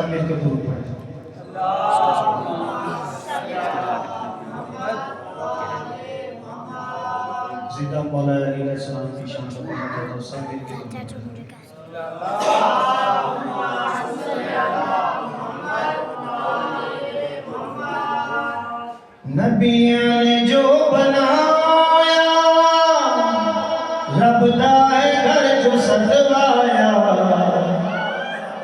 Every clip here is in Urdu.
سب مل کے درود پڑھیں۔ زندہ مولا علی علیہ السلام کی شان کو بہت ہے، سب مل کے درود پڑھیں۔ نبیوں نے جو بنایا، رب دا ہے گھر جو سجوایا،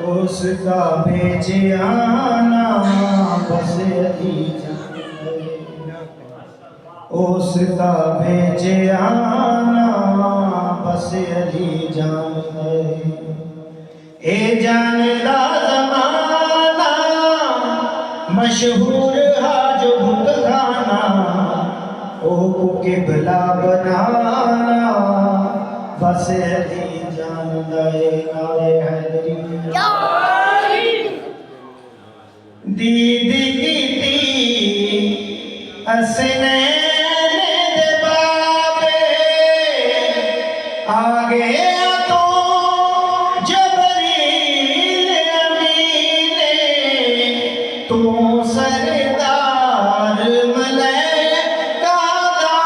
اس کا بھیجے آنا بس علی جان، اس کا بھیجے آنا بس علی جان ہے۔ اے جان دا زمانہ مشہور ہے جو بت خانہ، او کو قبلہ بنانا بس علی جان ہے۔ نعرہ حیدری دید کیتی اسنین دے بابے، آگے تو جبریل امین، تو سردار ملائکہ دا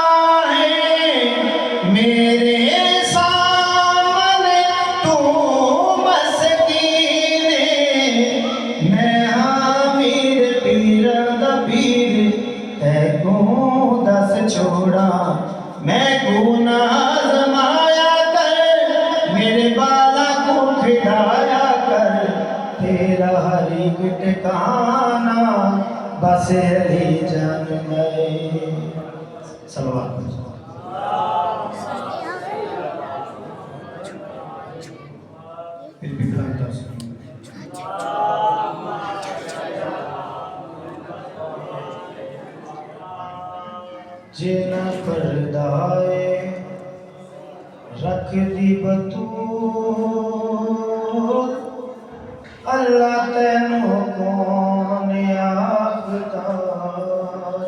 ہے، میرے سامنے تو مسکین، میں حامد پیران دا پیر، تے کو دس چھوڑا، میں گناہ زمایا کر، میرے بالا کو کھڑایا کر، تیرا ہر ایک ٹھکانہ بس علی جان ہے۔ صلوات پھر بھی بلائیں تاثیر جینا پردائے رکھ دی بطول، اللہ تینوں کون آخدا،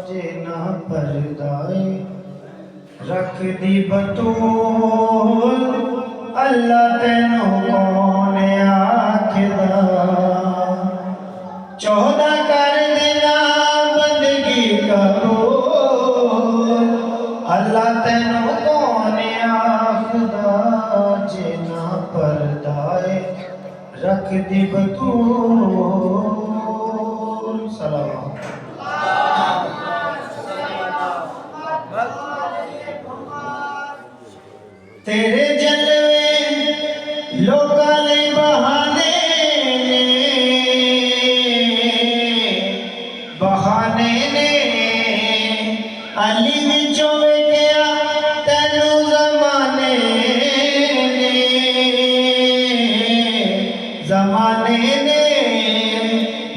جینا پردائے رکھ دی بطول، اللہ تینوں کون آخدا، 14 کر دینا بندگی کرو، اللہ تینوں کون آخدا، جینا پردائے رکھ دی بطول۔ سلام تیرے جلوے لوکاں لئی بہانے نے، بہانے نے، علی وچوں ویکھیا تینوں زمانے نے، زمانے نے،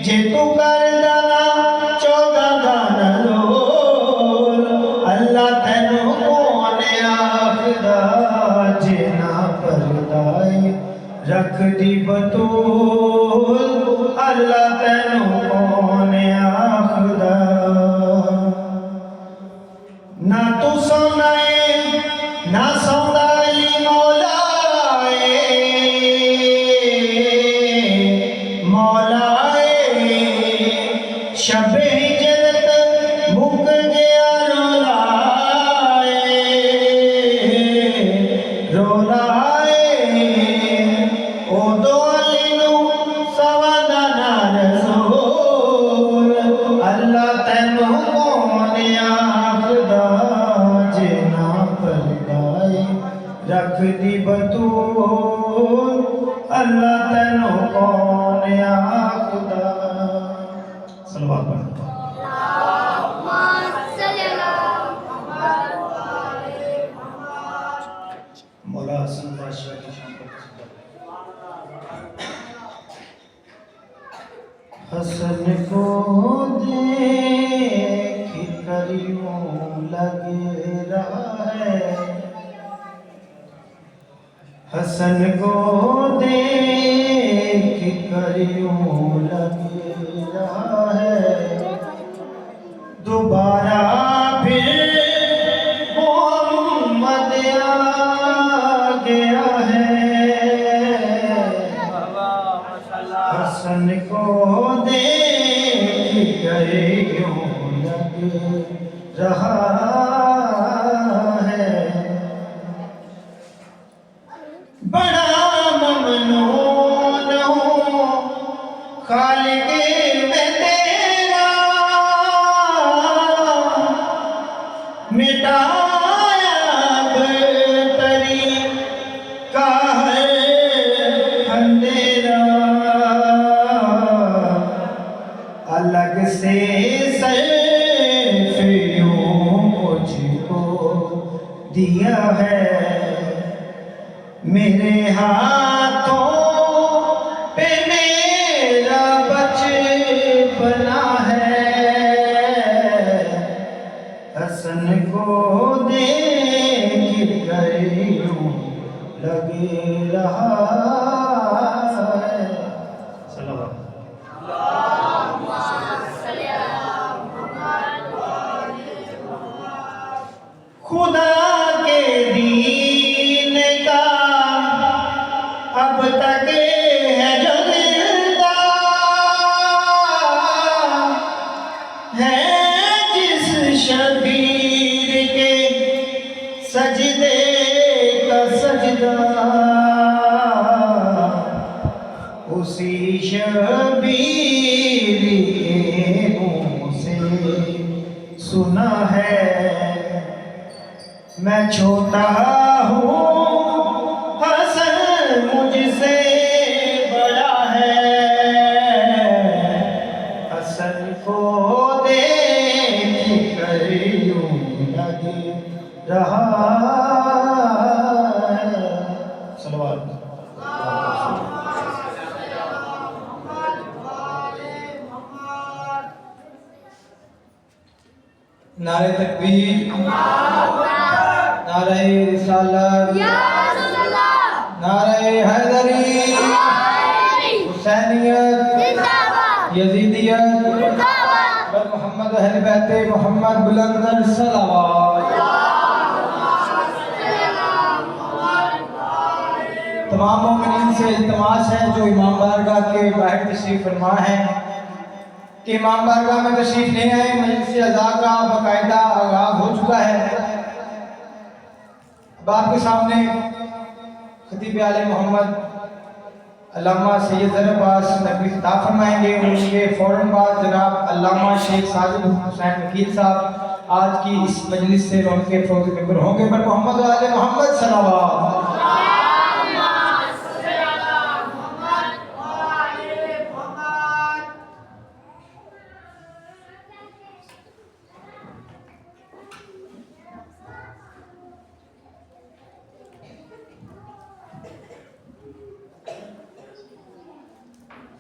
جے تو کردا نا 14 دا نلول، اللہ تینوں کون آخدا، جینا پردائے رکھ دی بطول، اللہ تینوں کون آخدا، نہ تو سونا ہے نہ سوندا علی مولا ہے، مولا ہے، شب ہجرت مک گیا رولا ہے، رولا ہے، او دو علی نو سوادا نہ رسول، اللہ تینوں کون آخدا، جینا پردائے رکھ دی بطول، اللہ تینوں کون آخدا۔ صلوات پڑھیں۔ مولا حسن بادشاہ کی شان پر حسن کو دیکھ کر یوں لگ رہا ہے، حسن کو دیکھ کر یوں لگ رہا ہے، دوبارہ پھر محمد آ گیا ہے، حسن کو دیکھ کر یوں لگ رہا ہے بڑا ممنون ہوں خالق میں تیرا مٹایا برتری کا ہر اندھیرا الگ سے صرف یوں مجھ کو دیا ہے میرے ہاتھوں پہ میرا بچپنا ہے حسن کو دیکھ کر یوں لگ رہا ہے صلوات خدا کے دین کا اب تک ہے جو زندہ ہے جس شبیر کے سجدے کا سجدہ اسی شبیر کے منہ سے سنا ہے میں چھوٹا ہوں حسن مجھ سے بڑا ہے حسن کو دیکھ کر یوں لگ رہا ہے صلوات نعرہ تکبیر نعرہ رسالت نعرہ حیدری حسینیت یزیدیت بر محمد اہل بیت محمد بلند صلوات تمام مومنین سے التماس ہے جو امام بارگاہ کے باہر تشریف فرما ہے کہ امام بارگاہ میں تشریف لے آئے مجلس عزا کا باقاعدہ آغاز ہو چکا ہے اب آپ کے سامنے خطیب آل محمد علامہ سید ظفر عباس نقوی خطاب فرمائیں گے ان کے فوراً بعد جناب علامہ شیخ ساجد حسین وکیل صاحب آج کی اس مجلس سے رون کے فوز ممبر ہوں گے پر محمد و آل محمد صلوات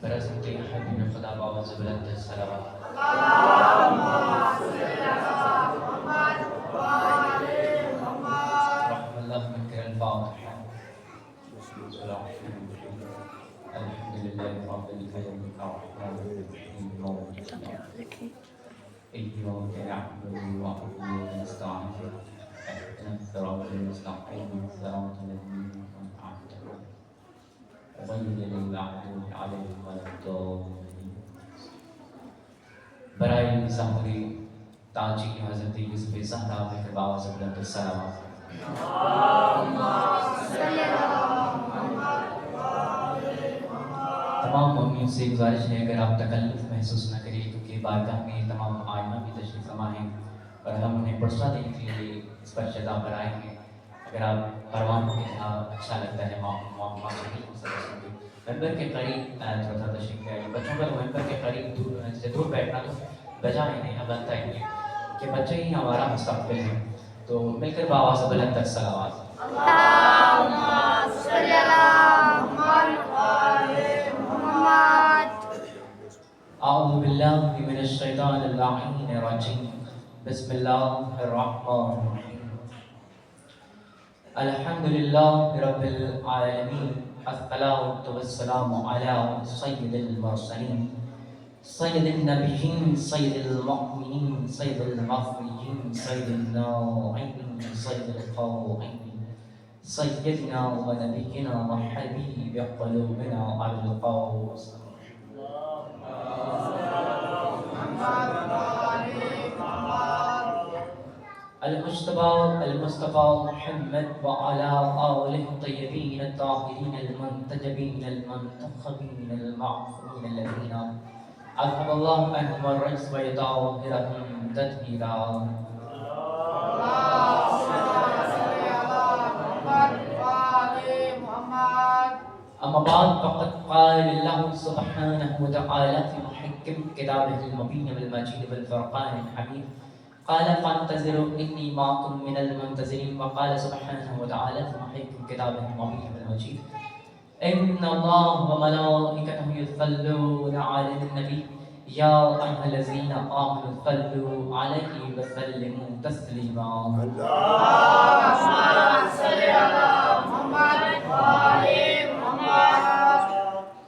برسمتی حبیب خدا باوز بلند صلوات رحم اللہ من کر الفاتحہ الحمدللہ رب العالمین الرحمن الرحیم ایاک نعبد وإیاک نستعین اهدنا الصراط المستقیم صراط الذین أنعمت عليهم غیر المغضوب علیہم ولا الضالین برائے ظاہری تاجی حضرت یوسف زہرا بکر باوز بلند الصلوات تمام مومنین سے گزارش ہے اگر آپ تکلف محسوس نہ کریں کیونکہ بارگاہ میں تمام آئمہ بھی تشریف فرما ہیں اور ہم انہیں پرسہ دینے کے لیے اس پر شدہ پر آئے ہیں اگر آپ پروانوں کے یہاں اچھا لگتا ہے ممبر کے قریب تھوڑا سا تشریف ہے بچوں کا ممبر کے قریب دور بیٹھنا تو بجا ہی نہیں بنتا ہی نہیں کہ بچے ہی ہمارا مستقبل ہے تو مل کر بآواز بلند تر صلوات اعوذ باللہ من الشیطان اللعین الرجیم بسم اللہ الرحمن الرحیم الحمدللہ رب العالمین الصلاة والسلام علی سید المرسلین سید النبیین سید المؤمنین سید المغفرین سید الناعمین سید القائمین سيدنا ونبينا وحبيب قلوبنا على القوس المصطفى محمد وعلى آله الطيبين الطاهرين المنتجبين المنتخبين المعصومين الذين أذهب الله عنهم الرجس ويطهرهم تطهيرا. أما بعد فقد قال الله سبحانه وتعالى في محكم كتابه المبين والمجيد والفرقان الحميد قال فانتظروا إني معكم من المنتظرين. وقال سبحانه وتعالى في محكم كتابه المبين والمجيد إن الله وملائكته يصلون على النبي يا أيها الذين آمنوا صلوا عليه وسلموا تسليما.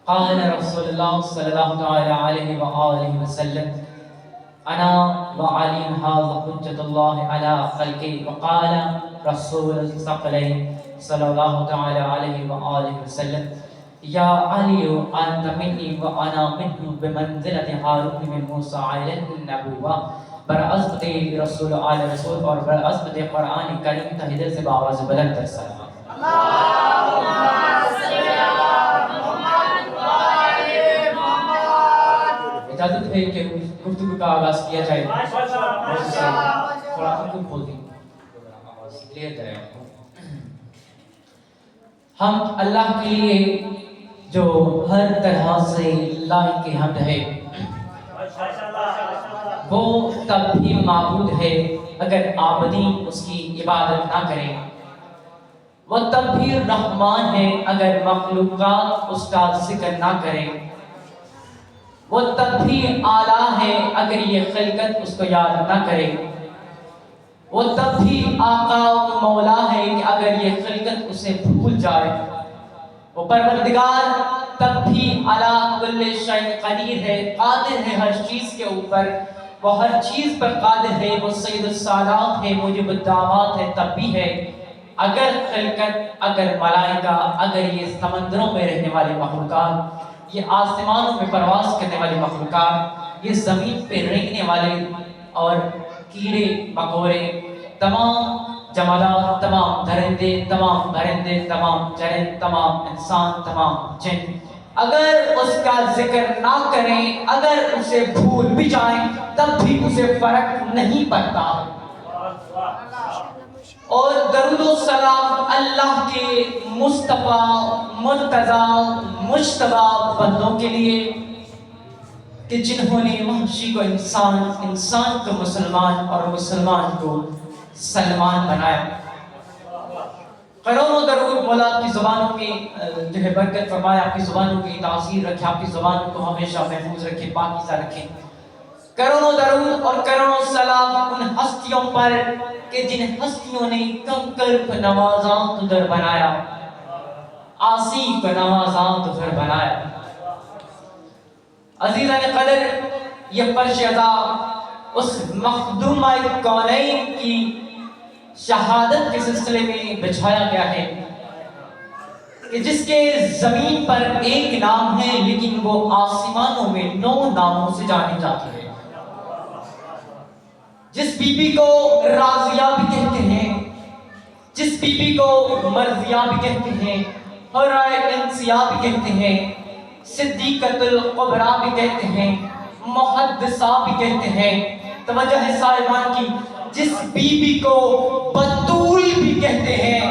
قال رسول الله صلى الله عليه وآله وسلم أنا وعلي هذا حجة الله على خلقه. وقال رسول الثقلين صلى الله عليه وآله وسلم يا علي أنت مني وأنا منه بمنزلة هارون من موسى على النبوة. برعزبت رسول آل رسول اور برعزبت قرآن کریم تحدید سے بآواز بلند تر سلام. اجازت ہے کہ گفتگو کا آغاز کیا جائے. تھوڑا خود بول دیں آواز کلیئر کریں. ہم اللہ کے لیے جو ہر طرح سے لائق حمد ہے وہ تب بھی معبود ہے اگر عابدین اس کی عبادت نہ کریں. وہ تب بھی رحمان ہے اگر مخلوقات اس کا ذکر نہ کریں. وہ تب بھی اعلیٰ ہے اگر یہ خلقت اس کو یاد نہ کرے. وہ تب بھی آقا و مولا ہے کہ اگر یہ خلقت اسے بھول جائے. وہ پروردگار تب بھی علی کل شیء قدیر ہے، قادر ہے ہر چیز کے اوپر. وہ ہر چیز پر قادر ہے. وہ سید السادات ہے، موجب الدعوات ہے، تب بھی ہے اگر خلقت، اگر ملائکہ، اگر یہ سمندروں میں رہنے والے مخلوقات، یہ آسمانوں میں پرواز کرنے والے مخلوقات، یہ زمین پہ رینگنے والے اور کیڑے مکوڑے، تمام جمادات، تمام درندے، تمام پرندے، تمام چرند، تمام انسان، تمام جن اگر اس کا ذکر نہ کریں، اگر اسے بھول بھی جائیں تب بھی اسے فرق نہیں پڑتا. اور درود و سلام اللہ کے مصطفیٰ مرتضیٰ مجتبیٰ بندوں کے لیے کہ جنہوں نے وحشی کو انسان، انسان کو مسلمان اور مسلمان کو سلمان بنایا. کروڑوں درود مولا آپ کی زبانوں کی جو ہے برکت فرمائے، آپ کی زبانوں کی تاثیر رکھے، آپ کی زبانوں کو ہمیشہ محفوظ رکھے، پاکیزہ رکھے. کروڑوں درود اور کروڑوں سلام ان ہستیوں پر کہ جن ہستیوں نے کنکر کو نوازاں تو در بنایا، آسی کو نوازاں تو در بنایا. عزیزان قدر، یہ فرش عزا اس مخدومہ کونین کی شہادت کے سلسلے میں بچھایا گیا ہے کہ جس کے زمین پر ایک نام ہے لیکن وہ آسمانوں میں 9 ناموں سے جانی جاتی ہے. جس بی بی کو راضیہ بھی کہتے ہیں، جس بی بی کو مرضیہ بھی کہتے ہیں، حرائے انسیہ بھی کہتے ہیں، صدیقۃ القبریٰ بھی کہتے ہیں، محدثہ بھی کہتے ہیں. توجہ ہے صاحبان کی. جس بی بی کو بطول بھی کہتے ہیں،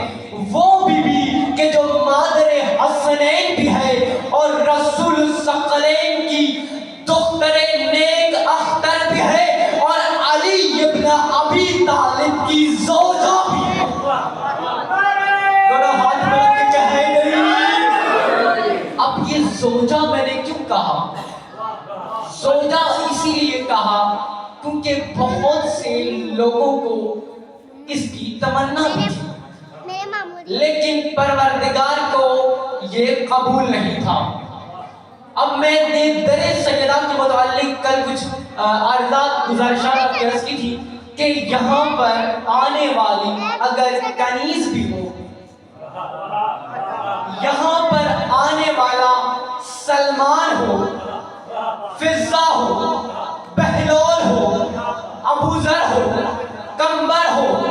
وہ بی بی کہ جو مادر حسنین بھی ہے اور رسول الثقلین کی دختر نیک اختر بھی ہے اور علی ابن ابی طالب کی زوجہ بھی ہے. دونوں ہاتھ ملا کے کہے نہیں. اب یہ زوجہ میں نے کیوں کہا؟ زوجہ اسی لیے کہا کیونکہ بہت سے لوگوں کو اس کی تمنا بھی تھی لیکن پروردگار کو یہ قبول نہیں تھا. اب میں نے در سیدہ کے متعلق کل کچھ عرضات گزارشات کی عرض کی تھی کہ یہاں پر آنے والی اگر کنیز بھی ہو، یہاں پر آنے والا سلمان ہو، فضہ ہو، بہلول ہو، ابو ذر ہو، کمبر ہو،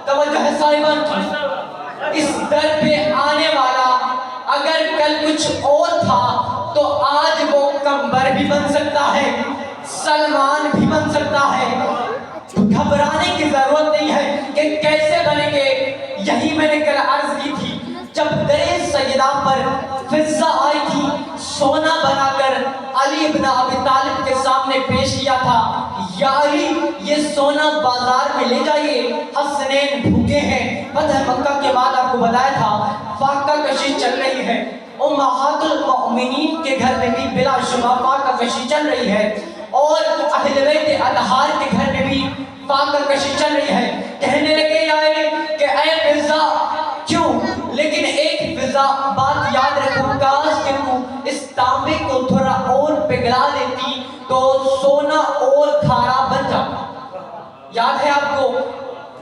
توجہ ہے صاحبان کی، اس در پہ آنے والا اگر کل کچھ اور تھا تو آج وہ کمبر بھی بن سکتا ہے، سلمان بھی بن سکتا ہے۔ گھبرانے کی ضرورت نہیں ہے کہ کیسے بنیں گے۔ یہی میں نے کل عرض کی تھی، جب در سیدہ پر فضہ آئی تھی، سونا بنا کر علی بن ابی طالب کے سامنے پیش کیا تھا، یا علی یہ سونا بازار میں لے جائیے، حسنین بھوکے ہیں۔ فتح مکہ کے بعد آپ کو بتایا تھا فاقہ کشی چل رہی ہے، امہات المؤمنین کے گھر میں بھی بلا شبہ فاقہ کشی چل رہی ہے، اور اہل بیت اطہار کے گھر میں بھی فاقہ کشی چل رہی ہے۔ کہنے لگے یا علی کہ اے فضہ کیوں؟ لیکن ایک فضہ بات یاد رکھو، کاش کہ تو اس تانبے کو تھوڑا اور پگھلا لیتی تو سونا اور کھارا بن جاتا۔ یاد ہے آپ کو؟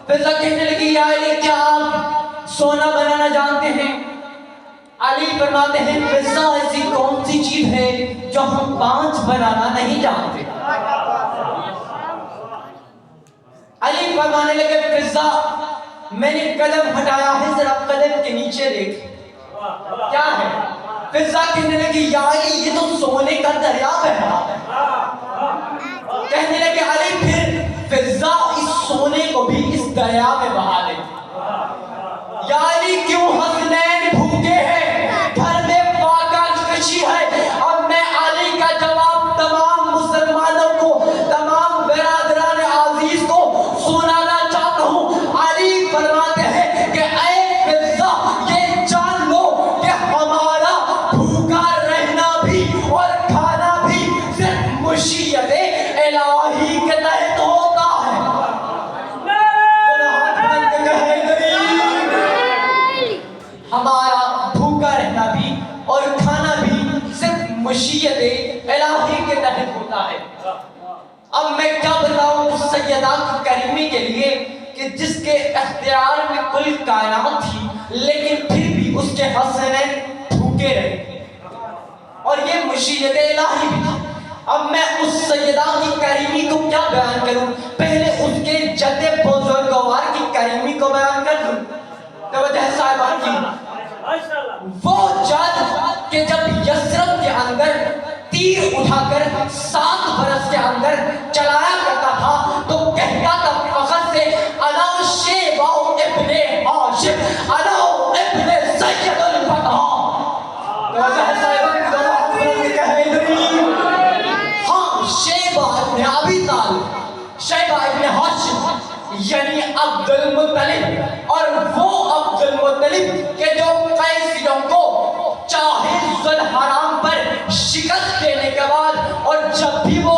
فضہ کہنے لگی یا علی کیا آپ سونا بنانا جانتے ہیں؟ علی فرماتے ہیں فضہ ایسی کون سی چیز ہے جو ہم 5 بنانا نہیں جانتے؟ علی فرمانے لگے فضہ میں نے قدم ہٹایا ہے، ذرا قدم کے نیچے دیکھ کیا ہے؟ فضہ کہنے لگی یا علی یہ تو سونے کا دریا بہا ہے۔ کہنے لگے علی پھر فضہ اس سونے کو بھی اس دریا میں بہا لے۔ یا علی کیوں حسنین بھوکے ہیں، گھر میں فاقہ کشی ہے؟ اب میں علی کا جواب تمام مسلمانوں کو، تمام برادران عزیز کو سنانا چاہتا ہوں۔ علی فرماتے ہیں کہ اے فضہ یہ جان لو کہ ہمارا بھوکا رہنا بھی اور کھانا بھی صرف مشیت الہی کے تحت ہوتا ہے۔ ہمارا بھوکا رہنا بھی اور کھانا بھی صرف مشیت الہی کے تحت ہوتا ہے۔ اب میں کیا بتاؤں اس سیدہ کی کریمی کے لیے کہ جس کے اختیار میں کل کائنات تھی لیکن پھر بھی اس کے حسنین بھوکے رہے اور یہ مشیت الہی بھی تھی۔ اب میں اس سیدہ کی کریمی کو کیا بیان کروں؟ پہلے اس کے جد بزرگوار کی کریمی کو بیان کر دوں۔ توجہ صاحبان کی، وہ جد کہ جب یثرب کے اندر تیر اٹھا کر 7 برس کے اندر چلایا کرتا تھا تو کہتا تھا فخر سے انا شیبہ ابن ہاشم انا ابن سید الفتح۔ توجہ صاحبان کی دونوں حضرت کے حیدری، ہاں شیبہ ابن ابی طالب، شیبہ ابن ہاشم یعنی عبد المطلب، اور وہ عبد المطلب کہ جو قیسیوں کو چاہے ذوالحرام پر شکست دینے کے بعد اور جب بھی وہ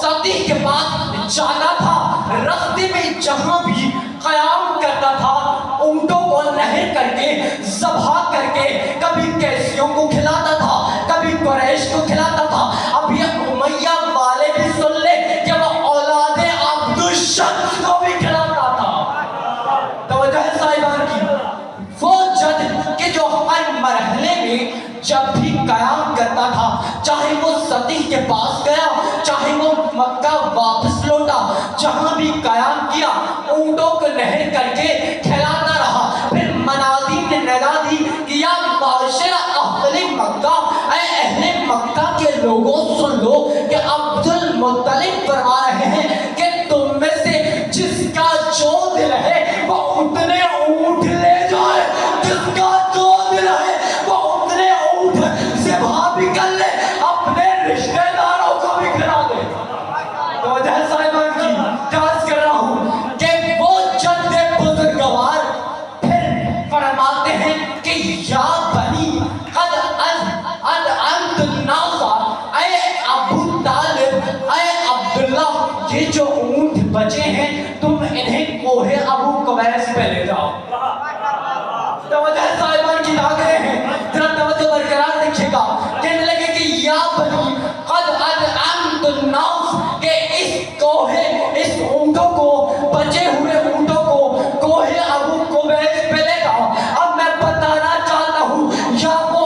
ستی کے پاس جاتا تھا راستے میں جہاں بھی قیام کرتا تھا اونٹوں کو نہر کر کے ذبح کر کے کبھی قیسیوں کو کھلاتا تھا کبھی قریش کو کھلاتا تھا۔ اب یہ امیہ والے بھی سن لے کہ وہ اولاد عبد الشمس کو بھی کھلاتا تھا۔ توجہ ہے صاحبان کی، وہ جد کہ جو ہر مرحلے میں جب بھی قیام کرتا تھا چاہے وہ سطح کے پاس گیا چاہے وہ مکہ واپس لوٹا، جہاں بھی قیام کیا اونٹوں کو نہر کر کے کھلاتا رہا۔ پھر منادی نے ندا دی کہ یا معاشر اہل مکہ، اے اہل مکہ کے لوگوں سن لو کہ عبد المطلب فرما رہے ہیں کہ تم میں سے جس کا جو دل ہے وہ اتنے اونٹ لے جائے، جس کا جو دل ہے وہ اتنے اونٹ ذبح بھی کر لے، اپنے رشتہ داروں کو بھی کھلا دے۔ توجہ ہے صاحبان کی، عرض کر رہا ہوں کہ وہ جد بزرگوار پھر فرماتے ہیں کہ یا بنی قد انت الناس، اے ابو طالب، اے عبداللہ، یہ جو اونٹ بچے ہیں تم انہیں کوہ ابو قبیس پہ لے جاؤ۔ توجہ صاحبان کی آگے ہیں، ذرا توجہ برقرار دیکھیے گا۔ کہنے لگے کہ یا بنی قد انت الناس، کہ اس اونٹوں کو بچے ہوئے اونٹوں کو کوہ ابو قبیس پہ لے جاؤ۔ اب میں بتانا چاہتا ہوں یا وہ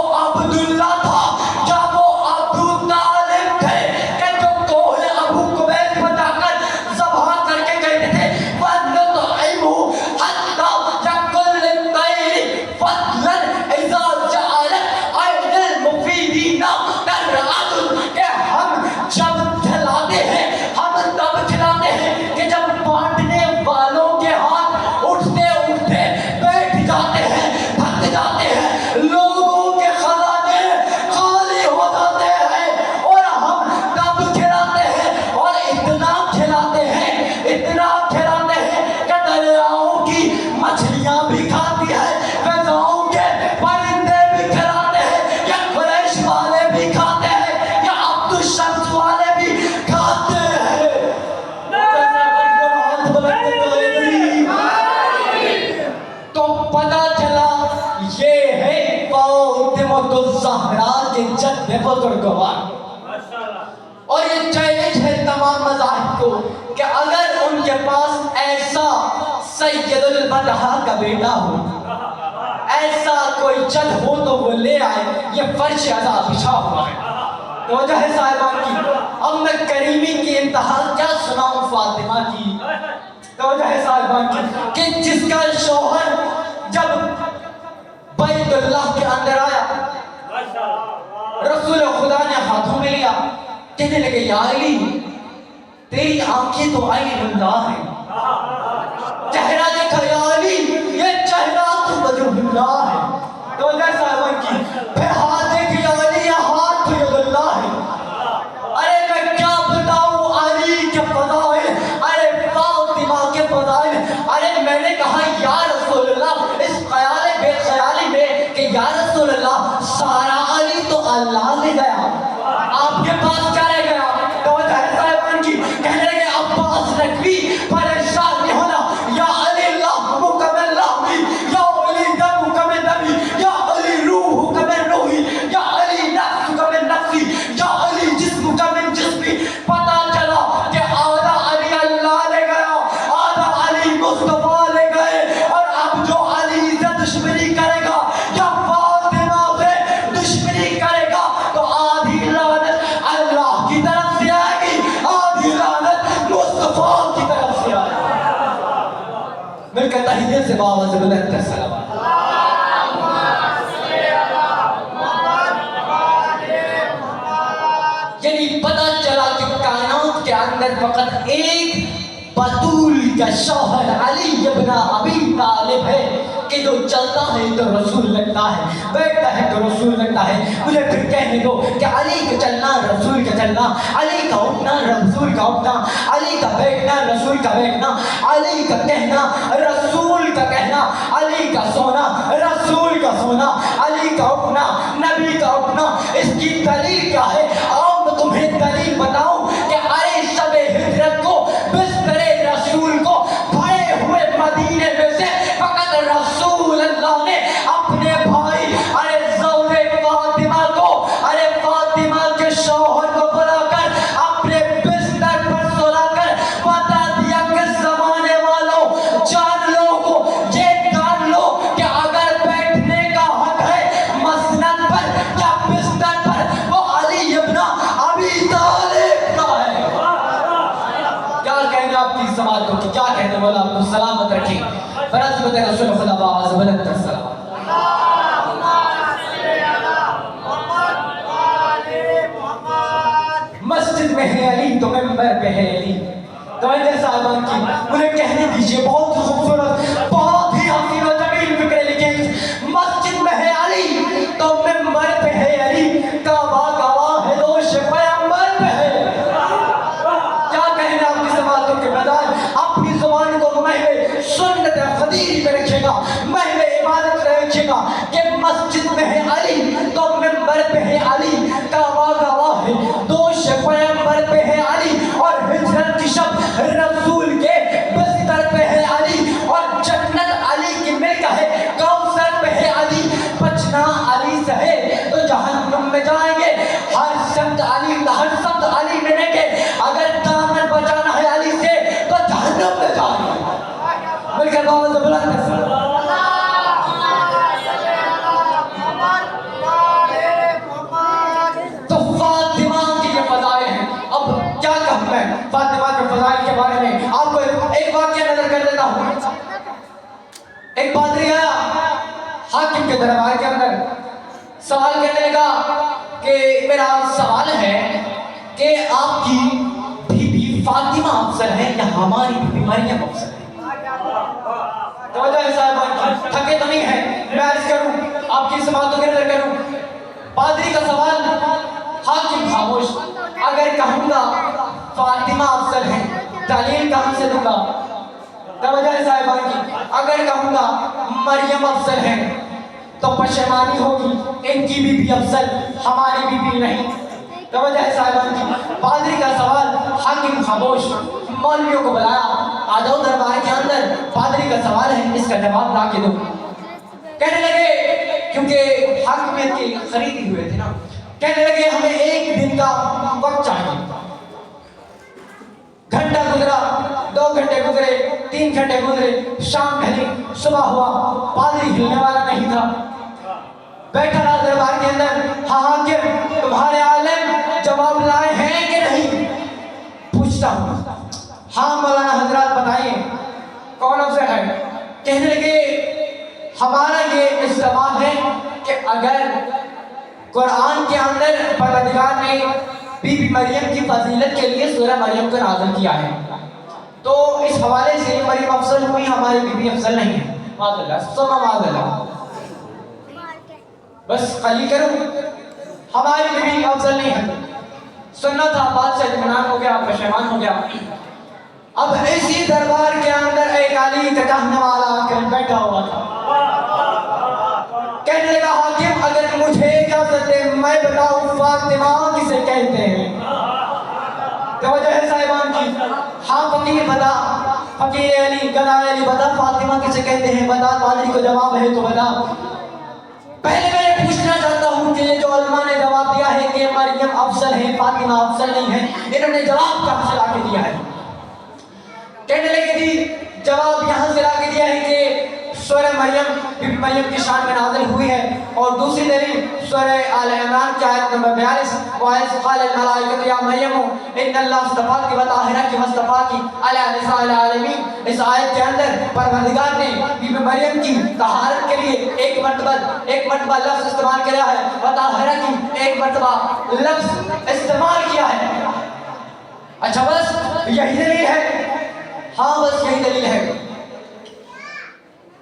جد بزرگوار. اور یہ چیلنج ہے تمام مذاہب کو کہ اگر ان کے پاس ایسا سید البدہا کا بیٹا ہو، ایسا کوئی جد ہو تو وہ لے آئے. یہ فرش عزا بچھا ہوا ہے. توجہ ہے صاحبان کی. اب میں کریمی کی انتہا کیا سناؤں فاطمہ کی. توجہ ہے صاحبان کی کہ جس کا شوہر جب بیت اللہ کے اندر آیا، رسول خدا نے ہاتھوں میں لیا، کہنے لگے یا علی تیری آنکھیں تو عین اللہ ہیں. چہرہ دیکھا یا علی، یہ چہرہ تو وجہ اللہ ہے. توجہ صاحبان کی. پھر ہاتھ دیکھ یا علی، یہ ہاتھ تو ید اللہ ہے. ارے میں کیا بتاؤں علی کے فضائل، ارے فاطمہ کے فضائل. ارے میں نے کہا یا رسول اللہ، اس خیال بے خیالی میں کہ یا رسول اللہ سارا علی تو اللہ لے گیا، آپ کے پاس کیا رہ گیا. توجہ ہے صاحبان کی. کہنے لگے عباس نقوی پریشان نہیں ہونا، یا علی اللہ مکمل اللہ، یا علی دم مکمل دمی، یا علی روح مکمل روحی، یا علی نفس مکمل نفسی، یا علی جسم مکمل جسمی. پتا چلا کہ آدھا علی اللہ لے گیا، آدھا علی مصطفیٰ لے گئے. اور اب جو علی سے دشمنی کرے گا یا فاطمہ سے دشمنی کرے گا تو آدھی لعنت اللہ کی طرف سے آئے گی، آدھی لعنت مصطفیٰ کی طرف سے آئے گی. مل کر تحیدے سے باوازِ بلند کر سلام. یعنی پتا چلا کہ کائنات کے اندر فقط ایک بطول کا شوہر علی ابن ابی طالب ہے کہ جو چلتا ہے تو رسول لگتا ہے، بیٹھتا ہے تو رسول لگتا ہے. مجھے پھر کہنے دو کہ علی کا چلنا رسول کا چلنا، علی کا اٹھنا رسول کا اٹھنا، علی کا بیٹھنا رسول کا بیٹھنا، علی کا کہنا رسول کا کہنا، علی کا سونا رسول کا سونا، علی کا اٹھنا نبی کا اٹھنا. اس کی دلیل کیا ہے؟ آؤ میں تمہیں دلیل بتاؤں کہ ارے شب ہجرت کو بستر رسول کو بھرے ہوئے مدینے میں سے فقط رسول اللہ نے اپنے بھائی ارے زوج فاطمہ کو، ارے فاطمہ کے شوہر کو بلا کر اپنے بستر پر سلا کر بتا دیا کہ زمانے والوں جان لو کو، یہ جان لو کہ اگر بیٹھنے کا حق ہے مسند پر یا بستر پر وہ علی ابن ابی طالب کا ہے. کیا کہنا آپ کی سماعت کو، کیا کہنا مولا آپ کو سلامت رکھیں. برعظمت رسول خدا باوازِ بلند کر سلام. مسجد میں ہے علی تو منبر پہ ہے علی. توجہ صاحبان کی. مجھے کہنے دیجئے بہت خوبصورت بہت ہی حسین و جمیل فکر لکھیں. مسجد میں ہے علی تو منبر پہ ہے علی، کعبہ گواہ ہے دوش پیغمبر پہ ہے. کیا کہنا آپ کی سماعتوں کے بجائے اپنی زبان کو محو سنت خدیری پہ رکھے گا، محو عبادت پہ رکھے گا کہ مسجد میں ہے علی تو منبر پہ ہے علی، کعبہ گواہ ہے دوش پیغمبر پہ ہے علی، اور ہجرت کی شب رسول کے بستر پہ ہے علی، اور جنت علی کی ملک ہے، کوثر پہ ہے علی. بچنا علی سے ہے تو جہنم میں جائیں گے. ہر سمت علی، ہر سمت علی ملیں گے. اگر دامن بچانا ہے علی سے تو جہنم میں جائیں گے. مل کر باوازِ بلند کر سلام. تو فاطمہ کی یہ فضائل ہیں. اب کیا کہوں میں فاطمہ کے فضائل کے بارے میں؟ آپ کو ایک واقعہ نظر کر دیتا ہوں. ایک پادری آیا حاکم کے دربار کے اندر، سوال کرنے لگا کہ میرا سوال ہے کہ آپ کی بیوی فاطمہ افضل ہے یا ہماری بیوی مریم افضل ہے؟ توجہ ہے صاحبان، تھکے تو نہیں ہیں، میں عرض کروں آپ کی سماعتوں کے اندر کروں. پادری کا سوال، حاکم خاموش. اگر کہوں گا فاطمہ افضل ہے دلیل کہاں سے دوں گا؟ توجہ ہے صاحبان کی. اگر کہوں گا مریم افضل ہے تو پشیمانی ہوگی، ان کی بیوی افضل ہماری بیوی نہیں. توجہ ہے صاحبان کی. پادری کا سوال، حاکم خاموش. مولویوں کو بلایا، آ جاؤ دربار کے اندر، پادری کا سوال ہے اس کا جواب لا کے دو. کہنے لگے کیونکہ حاکمیت کی خریدی ہوئے تھے نا، کہنے لگے ہمیں ایک دن کا وقت چاہیے. گھنٹہ گزرا, 2 گھنٹے گزرے, 3 گھنٹے گزرے, شام ڈھلی, صبح ہوا, پادری ہلنے والا نہیں تھا. بیٹھا رہا دربار کے اندر. ہاں حاکم, تمہارے عالم جواب لائے ہیں کہ نہیں؟ پوچھتا ہوں. ہاں مولانا حضرات بتائیے کون افضل ہے؟ کہنے لگے ہمارا یہ استعمال ہے کہ اگر قرآن کے اندر پروردگار نے بی بی مریم کی فضیلت کے لیے سورہ مریم کو نازل کیا ہے, تو اس حوالے سے مریم افضل ہوئی, ہماری بی بی افضل نہیں ہے. معاذ اللہ, سما معاذ اللہ. بس خالی کرو, ہماری بی بی افضل نہیں ہے. سننا تھا, بات سے اطمینان ہو گیا, پشیمان ہو گیا. اب اسی دربار کے اندر ایک علی کا کہنے والا آ کر بیٹھا ہوا تھا. کہنے لگا حاکم اگر مجھے اجازت دے میں بتاؤں فاطمہ کسے کہتے ہیں؟ توجہ ہے صاحبان کی. ہاں فقیر بتا, فقیر علی, گدا علی بتا فاطمہ کسے کہتے ہیں, بتا. پادری کو جواب ہے تو بتا. پہلے میں یہ پوچھنا چاہتا ہوں کہ یہ جو علماء نے جواب دیا ہے کہ مریم افضل ہے, فاطمہ افضل نہیں ہے, انہوں نے جواب کہاں سے لا کے دیا ہے؟ کہنے لگے جی جواب یہاں سے لا کے دیا ہے کہ سورہ مریم بی بی مریم کی شان میں نازل ہوئی ہے. اور دوسری دلیل سورہ آل عمران کی آیت نمبر 42, وَإِذْ قَالَ الْمَلَائِكَةُ يَا مَرْيَمُ إِنَّ اللَّهَ اصْطَفَاكِ وَطَهَّرَكِ وَاصْطَفَاكِ عَلَىٰ نِسَاءِ الْعَالَمِينَ. اس آیت کے اندر پروردگار نے بی بی مریم کی طہارت کے لیے ایک مرتبہ لفظ استعمال کیا ہے, وَطَهَّرَكِ ایک مرتبہ لفظ استعمال کیا ہے. اچھا بس یہی دلیل ہے؟ ہاں بس یہی دلیل ہے.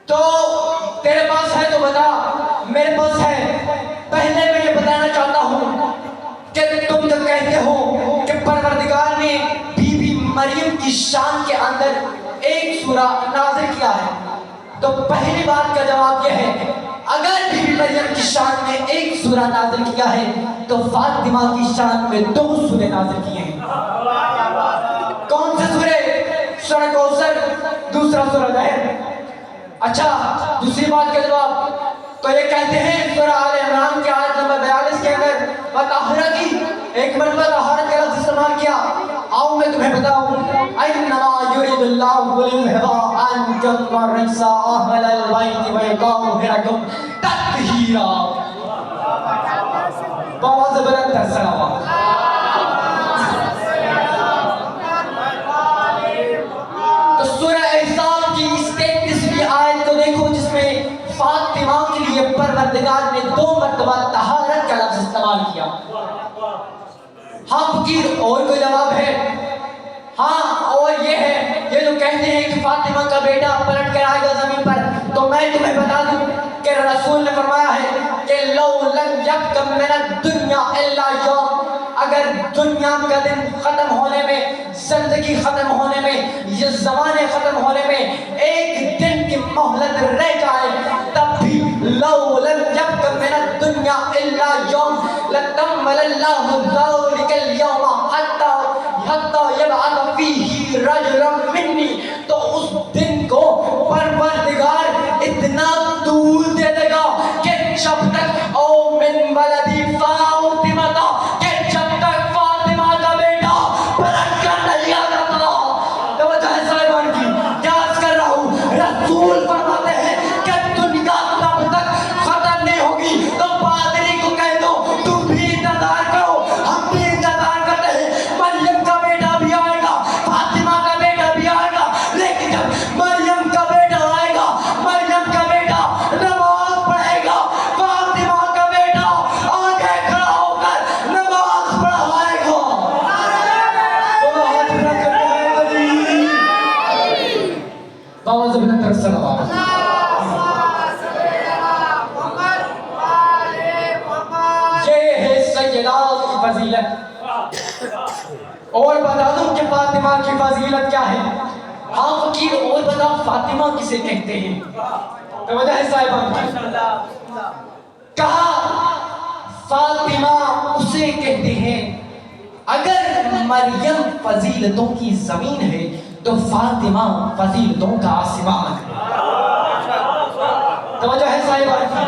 تو تیرے پاس ہے تو بتا, میرے پاس ہے. پہلے میں یہ بتانا چاہتا ہوں کہ تم جو کہتے ہو کہ پروردگار نے بی بی مریم کی شان کے اندر ایک سورہ نازل کیا ہے, تو پہلی بات کا جواب یہ ہے اگر بی بی مریم کی شان میں ایک سورہ نازل کیا ہے تو فاطمہ کی شان میں 2 سورے نازل کیے ہیں. کون سے سورے؟ سورہ کوثر, دوسرا سورہ ظہر. اچھا دوسری بات کا جواب تو یہ کہتے ہیں سورہ آل عمران کی آیت نمبر 42 کے اندر وَطَهَّرَكِ ایک مرتبہ طہارت کا لفظ استعمال کیا. آؤ میں تمہیں بتاؤں, اِنَّمَا يُرِيدُ اللَّهُ لِيُذْهِبَ عَنكُمُ الرِّجْسَ أَهْلَ الْبَيْتِ وَيُطَهِّرَكُمْ تَطْهِيرًا. بہت زبردست سلام. تو سورہ احزاب کی اس 33ویں آیت کو دیکھو جس میں فاطمہ کے لیے پروردگار نے 2 مرتبہ طہارت کا لفظ استعمال کیا. ہاں فقیر اور کوئی جواب ہے؟ ہاں اور یہ ہے, یہ جو کہتے ہیں کہ فاطمہ کا بیٹا پلٹ کر آئے گا زمین پر, تو میں تمہیں بتا دوں کہ رسول نے فرمایا ہے کہ لو لم یبق من الدنیا الا یوم, اگر دنیا کا دن ختم ہونے میں, زندگی ختم ہونے میں, یہ زمانے ختم ہونے میں ایک دن کی مہلت رہ جائے تب بھی لو لم یبق من الدنیا الا یوم لکمل اللہ ذلک اليوم حتی یبعث فیہ رجلا منی. تو اس دن کو پروردگار اتنا طول دے دے گا کہ جب تک او من ولدی فاطمہ کہ جب تک فاطمہ کا بیٹا پلٹ کر نہیں آ جاتا. توجہ ہے صاحبان کی, کیا عرض کر رہا ہوں, رسول فرماتے ہیں کہ دنیا تب تک ختم نہیں ہوگی. تو پادری کو کہہ دو تم بھی انتظار کرو, ہم بھی انتظار کرتے ہیں. مریم کا بیٹا بھی آئے گا, فاطمہ کا بیٹا بھی آئے گا, لیکن جب مریم کا بیٹا آئے گا, مریم کا بیٹا نماز پڑھے گا, فاطمہ کا بیٹا آگے کھڑا ہو کر نماز پڑھائے گا. تو ہاتھ بنا کر کہے علی باوز بن تر صلوات. یہ ہے سیدات کی فضیلت. اور بتا دوں کہ فاطمہ کی فضیلت کیا ہے. ہاں فقیر اور بتا فاطمہ کسے کہتے ہیں؟ توجہ ہے صاحبان کی. کہا فاطمہ اسے کہتے ہیں. اگر مریم فضیلتوں کی زمین ہے تو فاطمہ فضیلتوں کا آسمان ہے. توجہ ہے صاحبان کی.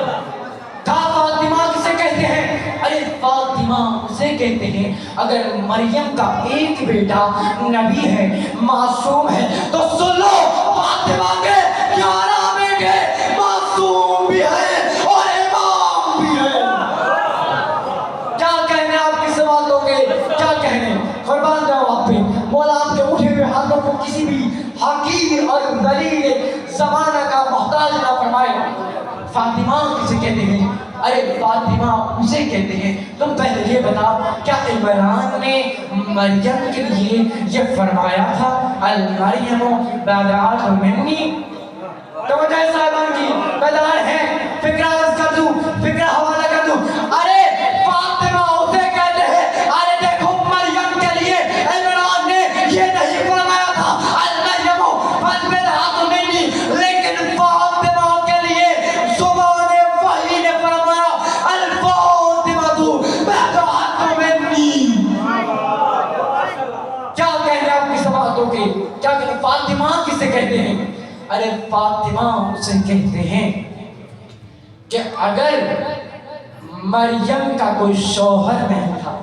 کہا فاطمہ کسے کہتے کہتے ہیں ارے فاطمہ اسے کہتے ہیں اگر مریم کا ایک بیٹا نبی ہے معصوم ہے تو سن لو فاطمہ کے 11 بیٹے معصوم بھی ہے اور امام بھی ہے. کیا کہنے آپ کی باتوں کے, کیا کہنے, قربان جاؤ آپ پہ. مولا آپ کے اٹھے ہوئے ہاتھوں کو کسی بھی حقیر اور ذلیل زمانہ کا محتاج نہ فرمائے. فاطمہ کسے کہتے ہیں؟ ارے فاطمہ اسے کہتے ہیں. تم پہلے یہ بتا کیا عمران نے مریم کے لیے یہ فرمایا تھا المریم بادعات منی؟ توجہ صاحبان کی بیدار ہے, فکرہ عرض کر دوں, فکرہ حوالہ کر دوں. ارے فاطمہ اسے کہتے ہیں ارے دیکھو مریم کے لیے عمران نے یہ نہیں فرمایا تھا المریم بادعات منی, لیکن فاطمہ کے لیے زبان وحی نے فرمایا الفاطمہ بادعات منی. کیا کہنے آپ کی سماعتوں کے, کیا کہنے فاطمہ کسے کہتے ہیں؟ ارے فاطمہ اسے کہتے ہیں کہ اگر مریم کا کوئی شوہر نہیں تھا,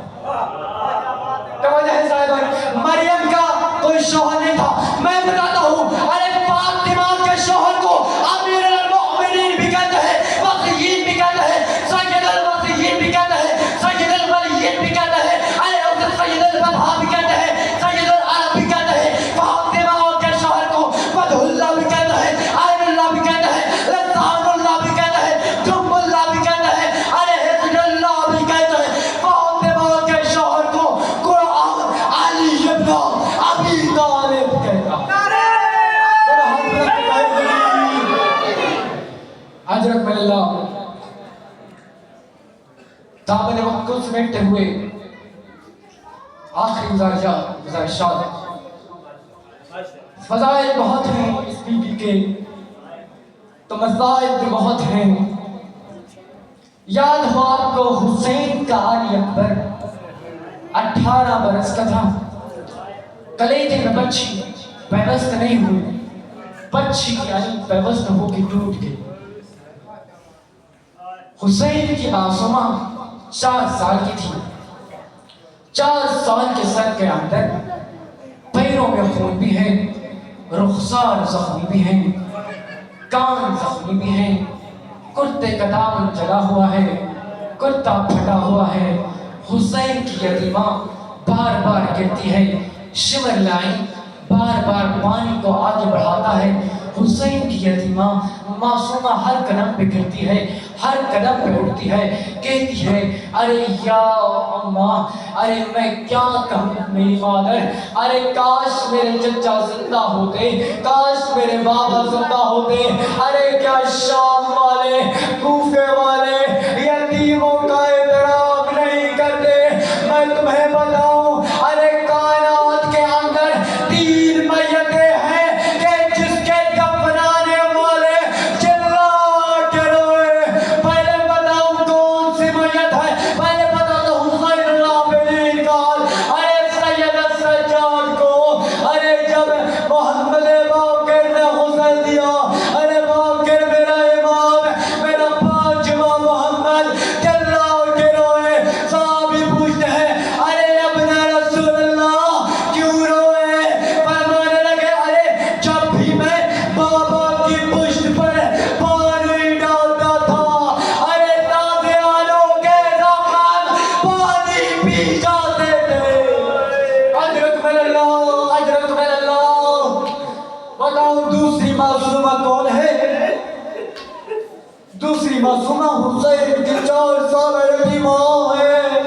توجہ ہے صاحبان, مریم کا کوئی شوہر نہیں تھا. میں بتاتا ہوں ارے فاطمہ کے شوہر کو امیر المؤمنین بھی کہتے ہیں, وصیین بھی کہتے ہیں, سید الوصیین بھی کہتے ہیں, سید الولیین بھی کہتے ہیں, ارے اسے سید البدھا بھی کہتے ہیں, سید العرب بھی کہتے ہیں. فاطمہ کے شوہر کو بدھ اللہ بھی کہتے ہیں, عین اللہ بھی کہتے ہیں, لسان اللہ بھی کہتے ہیں, جم اللہ بھی کہتے ہیں, ارے حسن اللہ بھی کہتے ہیں. فاطمہ کے شوہر کو قرآن علی ابن ابی طالب کہتا. حضرت میں اللہ دامن وقت کو سمیٹتے ہوئے آخری گزارشات. فضائل بہت ہیں اس بی بی کے تو مسائل بھی بہت ہیں. یاد ہو آپ کو حسین کا علی اکبر 18 برس کا تھا, کلیجے میں بچی پیوست نہیں ہوئی, بچی کی علی پیوست ہو کے ٹوٹ گئی. حسین کی معصومہ 4 سال کی تھی. 4 سال کے سر کے اندر پیروں میں خون بھی ہے, رخسار زخمی بھی ہیں, کان زخمی بھی ہیں, کرتے کا دامن جلا ہوا ہے, کرتا پھٹا ہوا ہے. حسین کی یتیمہ بار بار گرتی ہے, شمر لائی بار بار پانی کو آگے بڑھاتا ہے. حسین کی یتیمہ معصومہ ہر قدم پہ گرتی ہے, ہر قدم پہ اٹھتی ہے, کہتی ہے ارے یا اماں, ارے میں کیا کہوں میری مادر, ارے کاش میرے چچا زندہ ہوتے, کاش میرے بابا زندہ ہوتے, ارے کیا شام والے کوفے والے یتیموں کا احترام نہیں کرتے. میں تمہیں بتاؤں ارے کائنات کے اندر 3 میتیں ہیں کہ جس کے دفنانے والے چلا کے روئے. پہلے بتاؤں کون سی میت ہے, پہلے بتاتا ہوں حسین العابدین کا حال. ارے سید السجاد کو ارے جب محمد باقر نے غسل دیا, ارے باقر میرا امام, میرا 5واں محمد چلا کے روئے. صحابی پوچھتے ہیں ارے ابن رسول اللہ کیوں روئے؟ فرمانے لگے ارے جب بھی میں بابا کی پشت پر پانی ڈالتا تھا, ارے تازے آلوں کے زخم پانی پی جاتے تھے. حضرت من اللہ, حضرت من اللہ. بتاؤ دوسری معصومہ کون ہے؟ دوسری معصومہ حسین کی 4 سال یتیمہ ہے.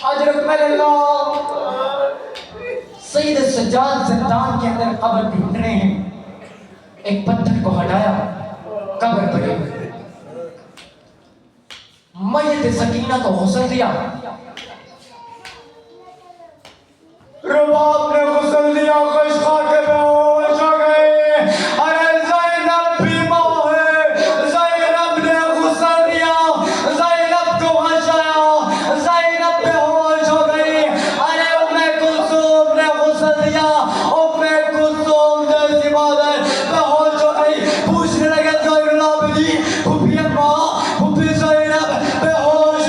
حضرت من اللہ سید سجاد زندان کے اندر قبر ڈھونڈ رہے ہیں. ایک پتھر کو ہٹایا, قبر پڑی, میت سکینہ کو غسل دیا, رباب نے غسل دیا, خشخا کے بے ہوش ہو گئے. ارے زینب بھی ماں ہے, زینب نے غسل دیا, زینب کو ہنسایا, زینب بے ہوش ہو گئی. ارے ام کلثوم نے غسل دیا, ام کلثوم جیسی مادر بے ہوش ہو گئی. پوچھنے لگے زین العابدین, پھوپھی اماں, پھوپھی زینب بے ہوش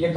1